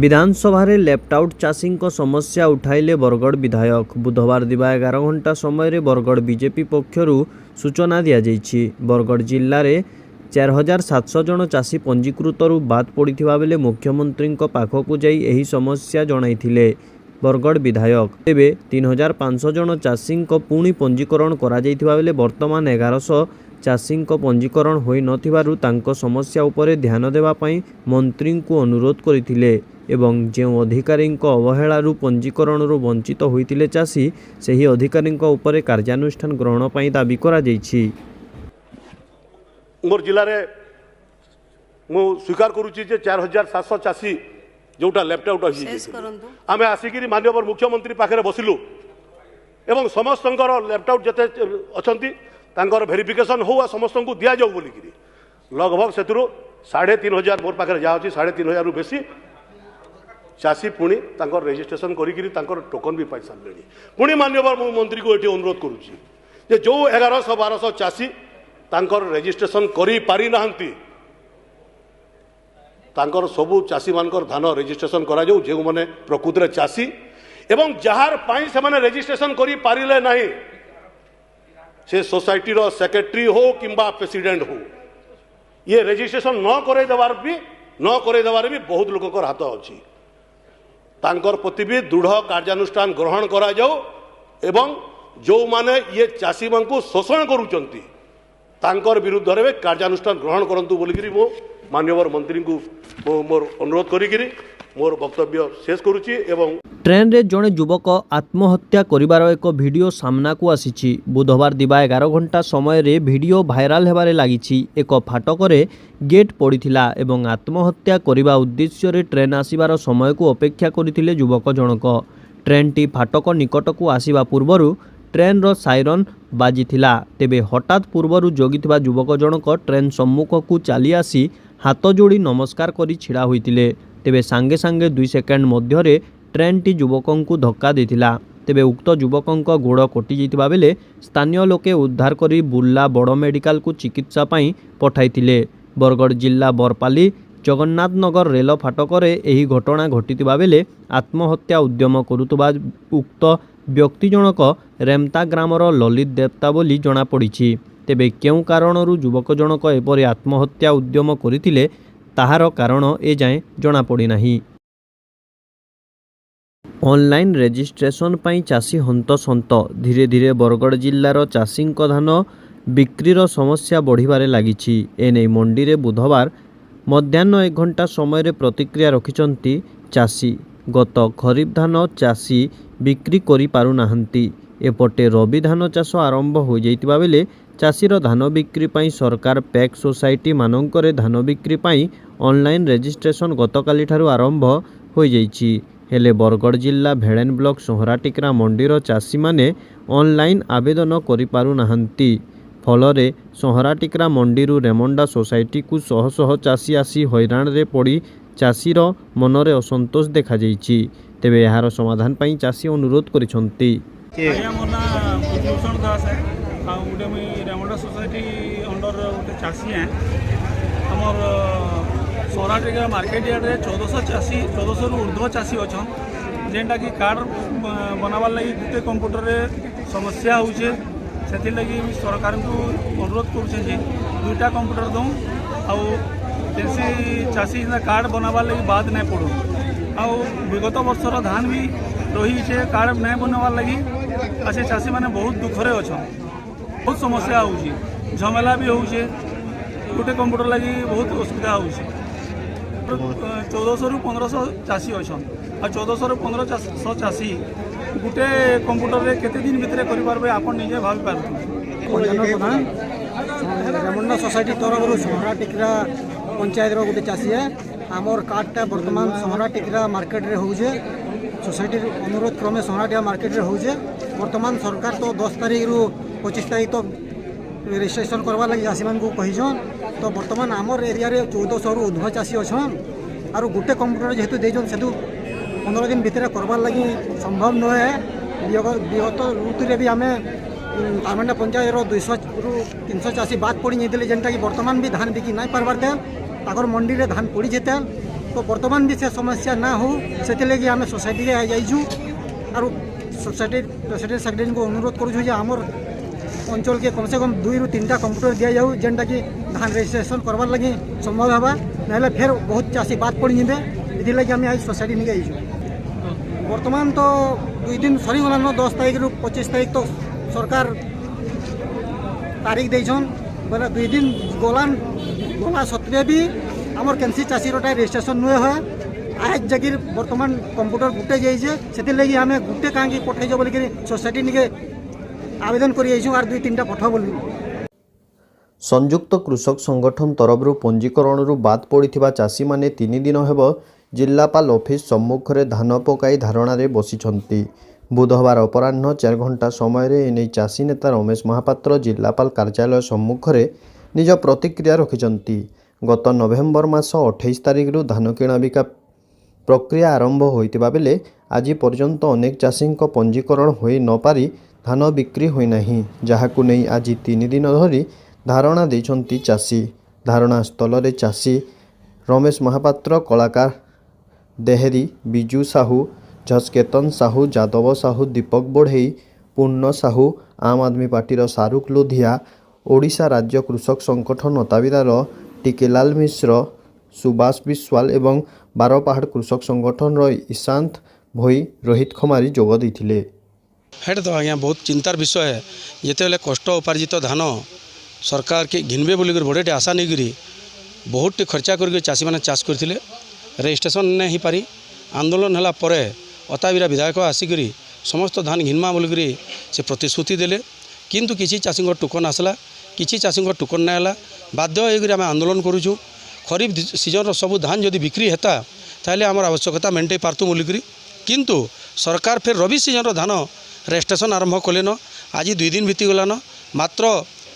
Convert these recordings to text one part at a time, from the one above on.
विधानसभा रे लेफ्टआउट चाषी समस्या उठाइले बरगड़ विधायक। बुधवार दिबा 11 घंटा समय बरगड़ बीजेपी पक्षरु सूचना दिया जाइछि। बरगड़ जिल्ला रे 4700 जन चाषी पंजीकृत बाद पड़िथिबा बेले मुख्यमंत्री पाखकु जाई एही समस्या जणाइथिले बरगड़ विधायक। तेबे 3500 जन चाषी पुणी पंजीकरण करा जाइथिबा बेले वर्तमान 1100 चाषी पंजीकरण होई नथिबारु तांको समस्या उपरे ध्यान देवा पई मंत्री को अनुरोध करथिले एवं जो अधिकारी अवहेलारू पंजीकरण वंचित होइतिले चाषी सही अधिकारी उपरे कार्यानुष्ठान ग्रहण पई दाबी करा जाइछि। मोर जिले में मु स्वीकार करुच्ची 4700 चाषी जोटा लेफ्ट आउट आम आसिक माननीय मुख्यमंत्री पाखे बसिलु एवं समस्त लेफ्ट आउट जिते अच्छा भेरिफिकेशन हो समस्त को दि जाऊ बोलिकी लगभग से 3500 मोर पाखे जहाँ अच्छी 3500 रु बेसी चाषी पुणी रेजिस्ट्रेशन कर टोकन भी पाई सारे पुणी माननीय मंत्री को ये अनुरोध करुच्ची जो 1100-1200 चाषी रेजिस्ट्रेशन करी पारि नाहंती सबू चाषी मान धान रेजिस्ट्रेशन करा जाऊ जो मैंने प्रकृत में चाषी एवं जार पाई से रेजिस्ट्रेशन करी पारिले नहीं से सोसाइटी रो सेक्रेटरी हो किंबा प्रेसिडेंट हो ये रेजिस्ट्रेशन न करे देवार भी बहुत लोक हाथ अच्छी तांकर प्रति भी दृढ़ कार्यानुष्ठान ग्रहण करा जाऊ एवं जो माने ये चाषी मान को शोषण करुचंती तांकर विरुद्ध रे कार्यानुष्ठान ग्रहण करंतु बोलिकी मो माननीय मंत्री को मोर अनुरोध करी मोर वक्तव्य शेष करुच्ची। एवं ट्रेन रे जड़े युवक आत्महत्या करिवार एक वीडियो सामना को आसीछि। बुधवार दिबा 11 घंटा समय रे वीडियो भाइराल हेबारे लागिछि। एक फाटकरे गेट पड़िथिला एवं आत्महत्या करिबा उद्देश्य रे ट्रेन आसीबार समय को अपेक्षा करिथिले युवक जनक। ट्रेन टी फाटक निकट को आसीबा पूर्वरु ट्रेन रो साइरन बाजिथिला। तेबे हठात पूर्वरु जगिथिबा युवक जनक ट्रेन सम्मुख को चली आसी हाथ जोड़ी नमस्कार करी छिड़ा होइतिले। तेबे सांगे सांगे 2 सेकेंड मध्य ट्रेन टी युवकों को धक्का देथिला। तेबे उक्त युवकों गोड़ कटि जाइतिबा बेले स्थानीय लोके उद्धार करी बुर्ला बड़ मेडिकल को चिकित्सा पई पठाइतिले। बरगड़ जिला बरपाली जगन्नाथनगर रेल फाटकरे एही घटना घटितिबा बेले आत्महत्या उद्यम करुतबा उक्त व्यक्ति जनक रेमता ग्रामर ललित देवता बोली जना पड़िछि। तेबे केउ कारणरू युवक जनक एपरि आत्महत्या उद्यम करितिले ताहार कारण ए जाए जना पड़ी नाही। ऑनलाइन रेजिस्ट्रेशन पई चाषी हंतसंत। धीरे धीरे बरगड़ जिल्लार चाषी धान बिक्रीर समस्या बढ़िबारे लागिछि। एने मंडी रे बुधवार मध्याह्न 1 घंटा समय प्रतिक्रिया रखिछंती चाषी। गत खरीफ धान चाषी बिक्री करि पारु नाहंती। एपटे रबी धान चाष आरंभ हो जाइतिबा बेले चाषीर धान बिक्री पई सरकार पैक सोसाइटी मानंकरे धान बिक्री पई ऑनलाइन रेजिस्ट्रेशन गतकाली ठारु आरंभ हो जाइछि। हेले बरगड़ जिला भेड़ेन ब्लॉक सोहराटिकरा मंडीर चाषी माने ऑनलाइन आवेदन करि पारु नाहंती। फलरे सोहराटिकरा मंडीरू रेमंडा सोसाइटी को शह शह चाषी आसी हैरान रे पड़ी चाषीर मनरे असंतोष देखा जाइछि। तेबे यार समाधान पई चाषी अनुरोध करिसंती। रेमंडा सोसाइटी अंडर गोटे चाषी हैं आमर सोहराटिका मार्केट यार्ड रे 1400 रु ऊर्ध्व चाषी अच्छा जेनटा कि कार्ड बनावार लगी गोटे कंप्यूटर रे समस्या होचे से लगी सरकार को अनुरोध करुचे 2टा कंप्यूटर दूँ आउ चाषी कार्ड बनावार लगी बाद नहीं पड़ू आउ विगत वर्षर धान भी रही है कार्ड नहीं बनवार लगी आ से चाषी मैंने बहुत दुखरे अच्छा बहुत समस्या हो झमेला भी होचे गोटे कंप्यूटर लगी बहुत असुविधा हो 1400 रु 1500 चाषी अच्छा आ 1400 रु 1500 चाषी गोटे कंप्यूटर रे केते दिन भितर करि पारबे आपन निजे भाबी पारथु। रेमंडा सोसाइटी तरफ सोहरा टिकरा पंचायत रो गोटे चाषी है आमर कार्डटा वर्तमान सोहरा टिकरा मार्केट रे होजे सोसाइटी अनुरोध क्रमे सोहरा टिकरा मार्केट रे होजे। वर्तमान सरकार तो 10 तारीख रु 25 तारीख तो रेजिस्ट्रेशन करवा लगी चाषी मान को कहीछन। तो वर्तमान आमर एरिया रे 1400 रु ऊर्ध्व चाषी अच्छन आर गोटे कंप्यूटर जेहेतु देछन सेतु 15 दिन भितर करवार लगी संभव नए। विगत ऋतु भी आम तारमंडा पंचायत 200 रु 300 चाषी बाद पड़ी जाते जेनटा कि वर्तमान भी धान बिकी नहीं पार्बार तेल ताकर मंडी रे धान पड़ी जेते तो बर्तमान भी से समस्या ना हो से लगे आम सोसाइटी रे जाइछु और सोसाइटी प्रेसिडेंट सेक्रेटरी को अनुरोध करूँ जे आमर अंचल के कम से कम 2 ରୁ 3टा कंप्यूटर दिया जाऊ जेनटा कि धान रजिस्ट्रेशन करवार लगे संभव हवा ना फिर बहुत चाषी बात पड़ जाए ये लगे आम आज सोसाइटी नहीं जाइछु। बर्तमान तो 2 दिन सरी गलान 10 तारीख ରୁ 25 तारीख तो सरकार तारीख देछन बोले 2 दिन गला सत्वे भी आमर केनसी चाषी रोटा रजिस्ट्रेशन नुए है आज जगह बर्तमान कंप्यूटर गुटे जाइए से लगे आम गुटे कहीं पठे बोलिक सोसाइटी निके आवेदन कर 2-3टा पठ बोली। संयुक्त कृषक संगठन तरफ पंजीकरण बाद पड़ा चाषी माने 3 दिन हेब जिल्लापाल ऑफिस सम्मुख में धान पकाई धारणार बसी। बुधवार अपराह्न 4 घंटा समय एने चाषी नेता रमेश महापात्र जिल्लापाल कार्यालय सम्मुख में निज प्रतिक्रिया रखिंट। गत नवेम्बर मास 28 तारिख धान किणा बिका प्रक्रिया आरंभ होइतिबा बेले आज पर्यंत अनेक चाषी पंजीकरण होई न पारी धान बिक्री होई नाही, जहाकु नै आज 3 दिन धरी धारणा देइछंती चाषी। धारणा स्थल रे चाषी रमेश महापात्र, कलाकार देहरी, बिजू साहू, झसकेतन साहू, जादव साहू, दीपक बढ़ई, पूर्ण साहू, आम आदमी पार्टीर शाहरुख लोधिया, ओडिशा राज्य कृषक संगठन अताविदार टिकेलाल मिश्र, सुभाष विश्वाल एवं बारपहाड़ कृषक संगठन ईशांत भोई, रोहित खमारी जोग देथिले। हेड तो आज्ञा बहुत चिंतार विषय है जिते कष्ट उपार्जित धान सरकार के घिनबे बोलिक बड़े आशा नहीं करी बहुत खर्चा करके चाषी मैंने चाष करते रजिस्ट्रेशन नहीं पारी आंदोलन है पर अताबिरा विधायक आसिक समस्त धान घिनमा बोलिक से प्रतिश्रुति देले किंतु किसी चाषी टोकन आसला किसी चाषी टोकन ना आला बाध्य होकर आम आंदोलन करूँ खरीफ सीजन सब धान जदि बिक्री हेता ताहले आमर आवश्यकता मेंटे पारतु बोलिक किंतु सरकार फिर रबी सीजन धान रजिस्ट्रेशन आरंभ कले न आज 2 दिन बीती गलान मात्र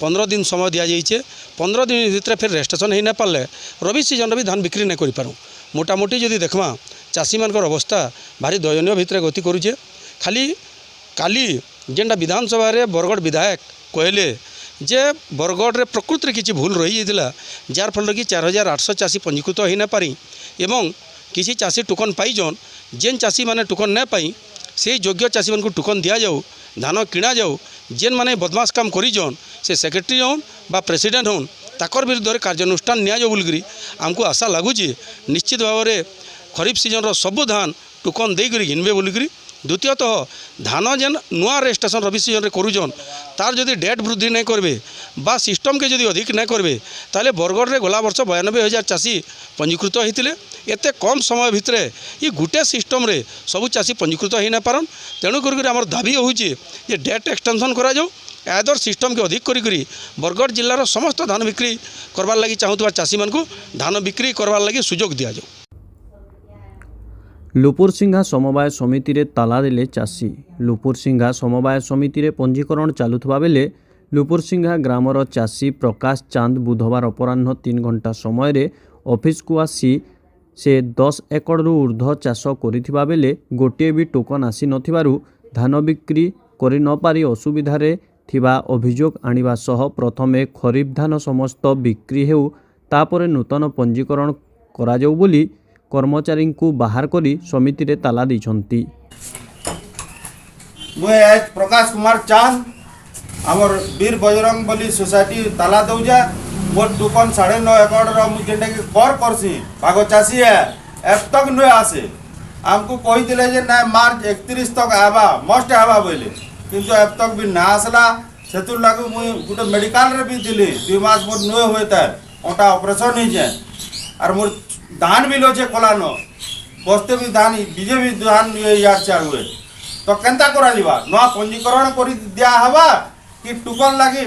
15 दिन समय दि जाइए 15 दिन भितर फिर रजिस्ट्रेशन हो ना पारे रबी सीजन भी धान बिक्री नहीं करूँ मोटामोटी जदि देखमा चाषी मान अवस्था भारी दयनीय भितर गति करुचे। खाली काली जेनटा विधानसभा रे बरगढ़ विधायक कहले जे बरगढ़ रे प्रकृति किसी भूल रही जाता जार फल कि 4800 चाषी पंजीकृत हो ना पारी एवं किसी चाषी टोकन पाइजन जेन चाषी माने टोकन ना पाई से योग्य चाषी मान को टोकन दि जाऊ धान किणा जाऊ जेन माने बदमाश काम करिजन से सेक्रेटरी होन बा प्रेसिडेंट होन ताकर विरुद्ध कार्यानुष्ठान नि जाऊ बोलिक आमको आशा लगुच निश्चित भाव में खरीफ सीजन सब धान टोकन देकर घिनबे बोलिक। द्वितीयतः धान जेन नुआ रजिस्ट्रेशन रबी सीजन करुचन तार जदि डेट वृद्धि नहीं करेंगे बा सिस्टम के जदि अधिक नहीं करेंगे ताले बरगढ़ रे गला वर्ष 92,000 चाषी पंजीकृत होते एते कम समय भितर ये गोटे सिस्टम रे सब चाषी पंजीकृत हो ना पारन तेणुक आमर दाबी होची जे डेट एक्सटेंशन करा जाऊ आदर सिस्टम के अधिक करी बरगढ़ जिलार समस्त धान बिक्री करवार लगी चाहूबा चाषी मान को धान बिक्री करवार लगी सुजोग दि जाऊ। लुपुरसिंघा समवाय समिति रे ताला देले चाषी। लुपुरसिंघा समवाय समिति रे पंजीकरण चालुथबा बेले लुपुरसिंघा ग्रामर चाषी प्रकाश चांद बुधवार अपराह्न 3 घंटा समय रे ऑफिस को आसी से 10 एकड़ रु ऊर्ध्व चाष करिथिबा बेले गोटे भी टोकन आसी नथिबारु धान बिक्री करि न पारी असुविधा रे थिबा अभियोग आनिबा सह प्रथमे खरीफ धान समस्त बिक्री हेउ तापरे नूतन पंजीकरण करा जाऊ बोली कर्मचारी को बाहर करी समिति रे ताला दैछंती। मुझे आज प्रकाश कुमार चांद आमर वीर बजरंग बली सोसाइटी ताला दौजा मोर टोकन 9.5 एकड़ मुझे कर करसी भाग चाषी है अब तक नुए आसे आमको कही जे ना मार्च 31 तक आवा मस्ट आवा बोले किंतु अब तक भी ना आसला से लगे मुझे गोटे मेडिकल रे भी दिली 2 मास मोर नुए हुए ओटा ऑपरेशन हो जाए और मोर धान भी लोचे कलान बस्ते भी धान बीजे भी धान यार चार हुए तो केनता करा लिबा नवा पंजीकरण करी दिया हवा कि टोकन लागी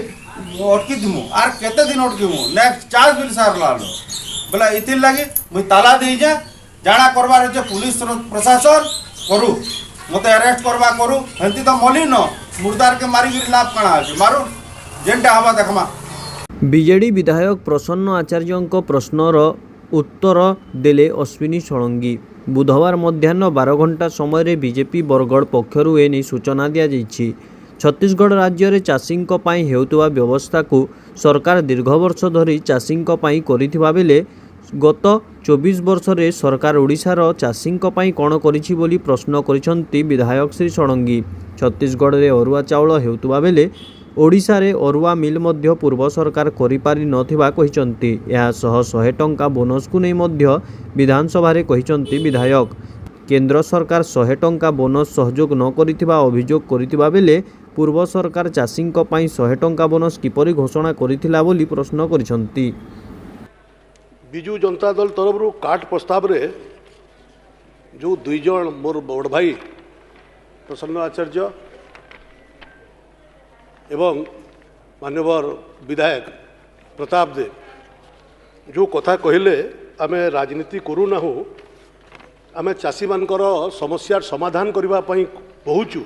अटकी दिमु आर केते दिन अटकीमु नेक्स्ट चार्ज बिल सार लालो बोला इथिर लागी मुई ताला देई जा जाना करबार जे पुलिस प्रशासन करू मते अरेस्ट करबा करू हंती तो मली न मुर्दार के मारी गिर लाभ काना है मारू जेंटा हवा देखमा। बीजेडी विधायक प्रसन्न आचार्यଙ୍କ प्रश्नर उत्तर देले अश्विनी षडंगी। बुधवार मध्याह्न 12 घंटा समय बीजेपी बरगढ़ पक्षरु एने सूचना दिया जाइछि। छत्तीसगढ़ राज्य रे चाषींक पई हेउतबा व्यवस्था को सरकार दीर्घ वर्ष धरी चाषींक पई करिथिबा बेले गत 24 वर्षरे सरकार ओडिशार चाषींक पई कौन करिछि बोली प्रश्न करिसंती विधायक श्री षडंगी। छत्तीसगढ़ रे अरुआ चाउल हेउतबा बेले ओडिशा रे अरुआ मिल मध्य पूर्व सरकार करिपारि नथिबा कहिसंती। ଏହା सह 100 टंका बोनस को नै मध्य विधानसभा रे कहिसंती विधायक। केंद्र सरकार 100 टंका बोनस सहयोग न करिथिबा अभियोग करिथिबा बेले पूर्व सरकार चाषींक पई 100 टंका बोनस किपरि घोषणा करिथिला बोली प्रश्न करिसंती। विजु जनता दल तरफ काट प्रस्ताव रे जो दुई जन मोर बड़ भाई प्रसन्न आचार्य एवं मान्यवर विधायक प्रताप देव जो कथा कहले आमे राजनीति करू ना हो आमे चाषी मानकर समस्यार समाधान करबा पई पहुँचु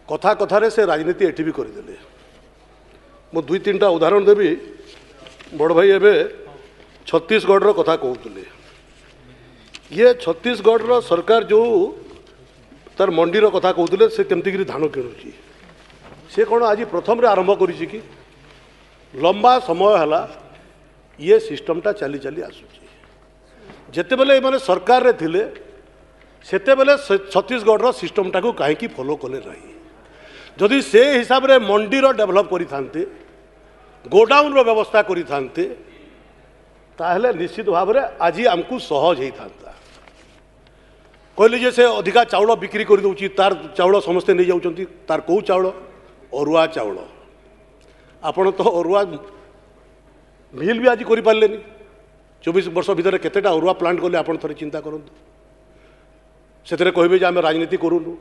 कथा कथारे से राजनीति एठी भी करदेले। मु दुई तीन उदाहरण देवी। बड़ भाई एवं छत्तीसगढ़ कथा कहते ये छत्तीसगढ़ सरकार जो तार मंडीर कथा कहते से केमती धान किणुची से कौन आज प्रथम रे आरंभ करिछि कि लंबा समय है ये सिस्टमटा चली चली आसुची। जेते बेले माने सरकार रे थिले सेते बेले छत्तीसगढ़ सिस्टमटा को कहीं फॉलो कले नहीं। जदि से हिसाब रे मंडीर डेभलप करि थांते गोडाउन रो व्यवस्था करि थांते ताहले निश्चित भाव रे आज आमको सहज होई थांता। कहले जे से अधिका चाउल बिक्री कर दउची तार चाउल समस्ते नहीं जाउचंती तार को चाउल अरुआ चाउल आपण तो अरुआ मिल भी आज करि पारलेनी। 24 वर्ष भीतर केतेटा अरुआ प्लांट कले आपण थरे चिंता करंतु। सेतरे कहबे जे आमे राजनीति करूनु।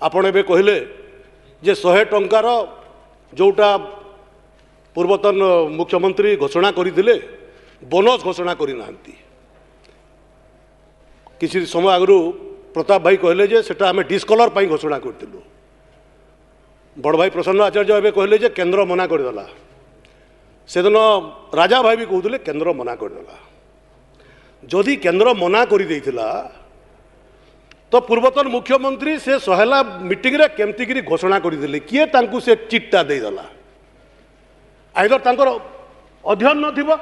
आपण एबे कहले जे 100 टंकार जोटा पूर्वतन मुख्यमंत्री घोषणा करते बोनस घोषणा करना किसी समय आगु प्रताप भाई कहले जे सेटा आमे डिस्कलर पाई घोषणा करथिलु। बड़ भाई प्रसन्न आचार्य एवं कहले जे केंद्र मना करदेला। से दिन राजा भाई भी कहते केंद्र मना करदेला। जदि केंद्र मना कर देइथिला तो पूर्वतन मुख्यमंत्री से सहेला मीटिंग रे केमती गिरी घोषणा करथिले किए तांकु से चिट्टा देदेला। आइदर तांकर अध्ययन न थिबो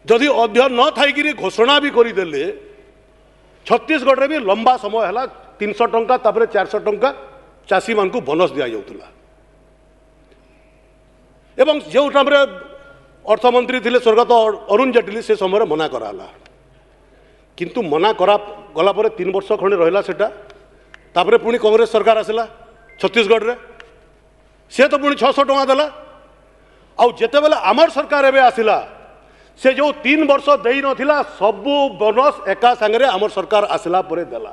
जदि अध्ययन न थाइकिरी घोषणा भी करदेले छत्तीसगढ़ रे भी लंबा समय है 300 टंका तापर 400 टंका चाषी मान को बोनस दिया जाउतला। एवं जो टाइम रे अर्थमंत्री थिले स्वर्गत अरुण जेटली से समय मना कराला किंतु मना करा गला पर 3 वर्ष खंडे रहिला सेटा तापर पुणी कांग्रेस सरकार आसला छत्तीसगढ़ रे से तो पुणी 600 टंका देला। आउ जेते बेले आमर सरकार एबे आसिला से जो 3 वर्ष देई नथिला सबु बोनस एका संगे आमर सरकार आसिला परे देला।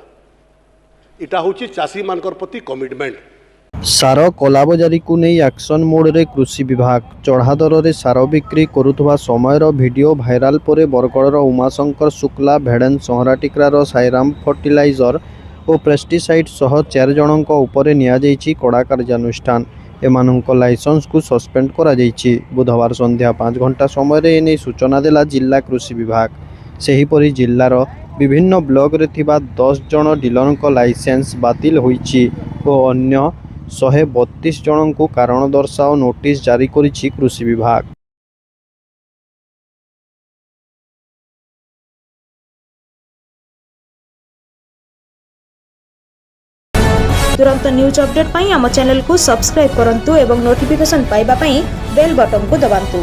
इटा होची चाषी मानकर प्रति कमिटमेंट। सार कलाबजारी को नहीं एक्शन मोड रे कृषि विभाग चढ़ा दर रे सार बिक्री करुवा समय वीडियो भाइराल परे बरगढ़ उमाशंकर शुक्ला भेड़ेन सहराटिक्रार साईराम फर्टिलाइजर और पेस्टिसाइड सह 4 जनक उपरे निया जाइछि कड़ा कार्यानुष्ठान। एमानंक लाइसेंस को सस्पेंड करा जाइछि। बुधवार संध्या 5 घंटा समय रे एने सूचना देला जिला कृषि विभाग। सेहीपरि जिल्लार विभिन्न ब्लॉक रे थिबा 10 जन डीलरक लाइसेंस बातिल होइछि और अन्य 132 जन को कारण दर्शाओ नोटिस जारी करिछि कृषि विभाग। तुरंत न्यूज अपडेट पाई आम चैनल को सब्सक्राइब करंतु एवं नोटिफिकेशन पाइबा पाई बेल बटन को दबांतु।